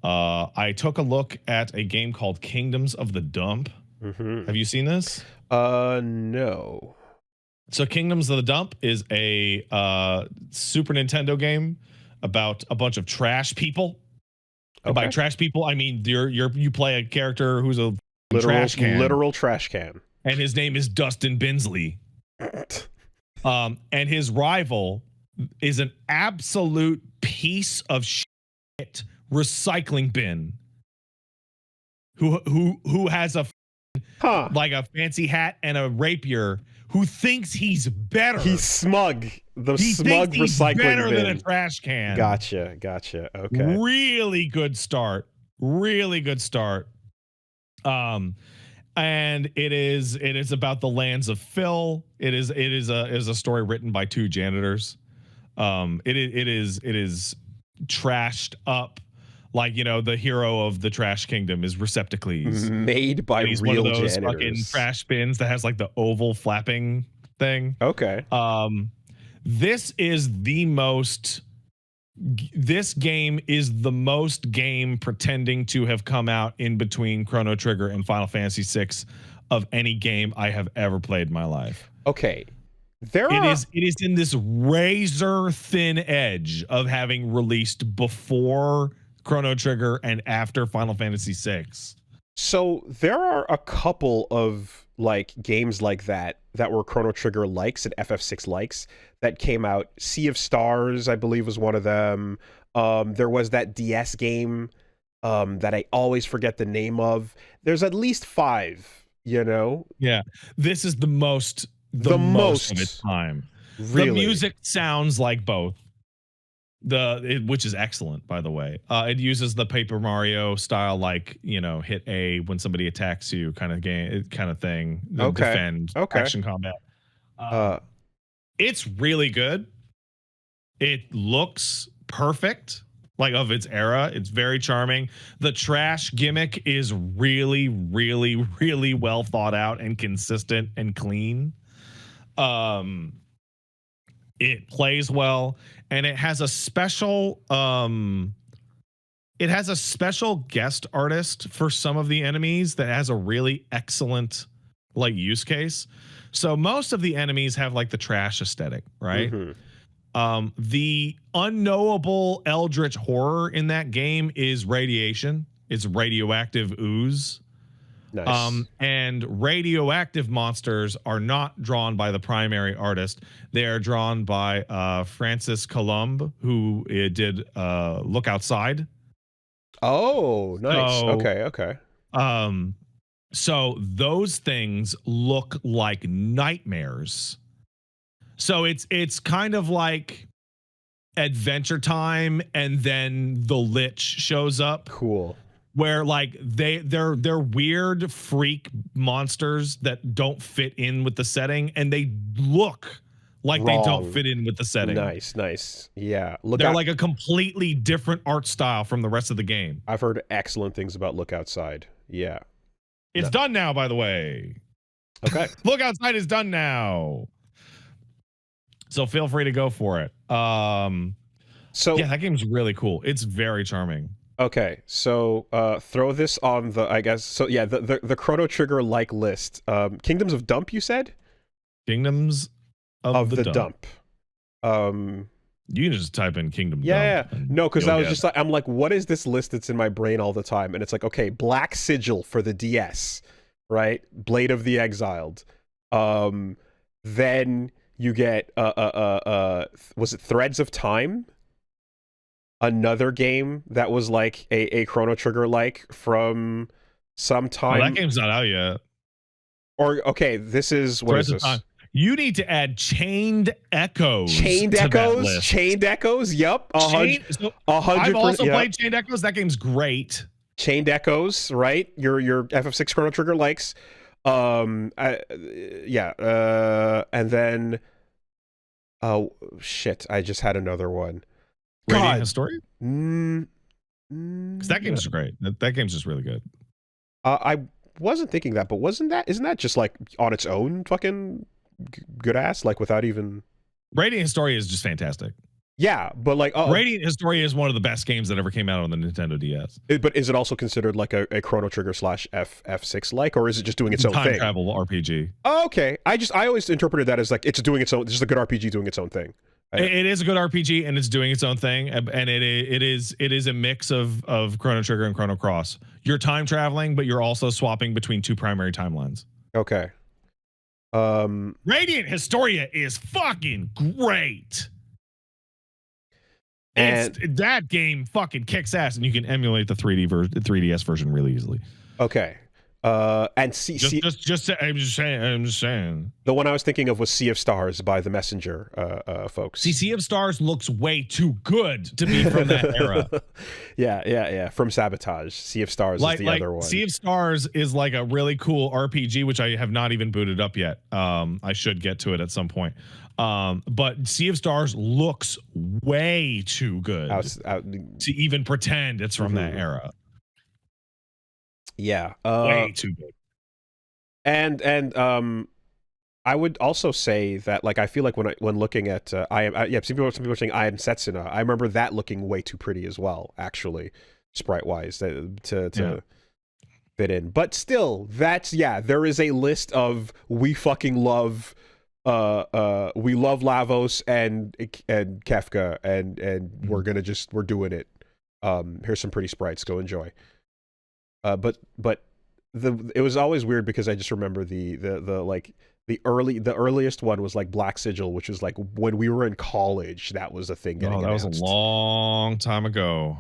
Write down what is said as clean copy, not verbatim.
I took a look at a game called Kingdoms of the Dump. Mm-hmm. Have you seen this? No. So Kingdoms of the Dump is a Super Nintendo game about a bunch of trash people. And by Okay. trash people, I mean you play a character who's a trash can, literal trash can, and his name is Dustin Binsley. And his rival is an absolute piece of shit recycling bin who has a like a fancy hat and a rapier, who thinks he's better. He's smug. He smug thinks he's recycling better bin. than a trash can. Gotcha. Okay. Really good start. Really good start. And it is about the lands of Phil. It is a story written by two janitors. It is trashed up, like, you know, the hero of the Trash Kingdom is Receptacles, made by he's real one of those janitors. fucking trash bins that has like the oval flapping thing. Okay. This game is the most game pretending to have come out in between Chrono Trigger and Final Fantasy VI of any game I have ever played in my life. Okay. It is in this razor thin edge of having released before Chrono Trigger and after Final Fantasy VI. So there are a couple of like games like that were Chrono Trigger likes and FF6 likes that came out. Sea of Stars, I believe, was one of them. There was that DS game that I always forget the name of. There's at least 5, you know? Yeah. This is the most of its time. Really? The music sounds like both. Which is excellent, by the way. It uses the Paper Mario style, like, you know, hit A when somebody attacks you kind of thing. Okay. Defend, action combat. It's really good. It looks perfect, like of its era. It's very charming. The trash gimmick is really, really, really well thought out and consistent and clean. It plays well, and it has a special guest artist for some of the enemies that has a really excellent like use case. So most of the enemies have like the trash aesthetic, right? Mm-hmm. The unknowable eldritch horror in that game is radiation. It's radioactive ooze. Nice. And radioactive monsters are not drawn by the primary artist. They are drawn by Francis Columb, who did Look Outside. Oh, nice. Okay. So those things look like nightmares. So it's kind of like Adventure Time, and then the Lich shows up. Cool. Where like they're weird freak monsters that don't fit in with the setting, and they look like they don't fit in with the setting. Nice. Yeah. They're like a completely different art style from the rest of the game. I've heard excellent things about Look Outside. Yeah. It's done now, by the way. Okay. Look Outside is done now. So feel free to go for it. So yeah, that game's really cool. It's very charming. Okay, so throw this on the, I guess, so yeah, the Chrono Trigger like list. Kingdoms of Dump, you said? Kingdoms of the Dump. You can just type in Kingdom Dump. Yeah. No, because I was just like, I'm like, what is this list that's in my brain all the time? And it's like, okay, Black Sigil for the DS, right? Blade of the Exiled. Then you get was it Threads of Time? Another game that was like a Chrono Trigger like from some time. Oh, that game's not out yet. Or okay, this is what is this? You need to add Chained Echoes. Chained Echoes. Yep. 100%. I've also played Chained Echoes. That game's great. Chained Echoes, right? Your FF6 Chrono Trigger likes. And then oh shit, I just had another one. Radiant History? Because that game's great. That game's just really good. I wasn't thinking that, but isn't that just like on its own fucking good ass, like without even... Radiant History is just fantastic. Yeah, but like, Radiant Historia is one of the best games that ever came out on the Nintendo DS. But is it also considered like a Chrono Trigger / F6 like, or is it just doing its own Time thing? travel RPG. Oh, okay. I always interpreted that as like it's doing its own. This is a good RPG doing its own thing. It is a good RPG and it's doing its own thing, and it is a mix of Chrono Trigger and Chrono Cross. You're time traveling, but you're also swapping between two primary timelines. Okay. Radiant Historia is fucking great. And that game fucking kicks ass, and you can emulate the 3DS version really easily. Okay. And I'm just saying. The one I was thinking of was Sea of Stars by the Messenger folks. Sea of Stars looks way too good to be from that era. Yeah. From Sabotage. Sea of Stars is the other one. Sea of Stars is like a really cool RPG, which I have not even booted up yet. I should get to it at some point. But Sea of Stars looks way too good to even pretend it's from that era. Yeah, way too good. And I would also say that, like, I feel like when looking at some people are saying I Am Setsuna. I remember that looking way too pretty as well, actually, sprite wise, to fit in. But still, there is a list of we fucking love. We love Lavos and Kefka, and we're doing it. Here's some pretty sprites. Go enjoy. But it was always weird because I just remember the earliest one was like Black Sigil, which was like when we were in college. That was a thing. That was a long time ago.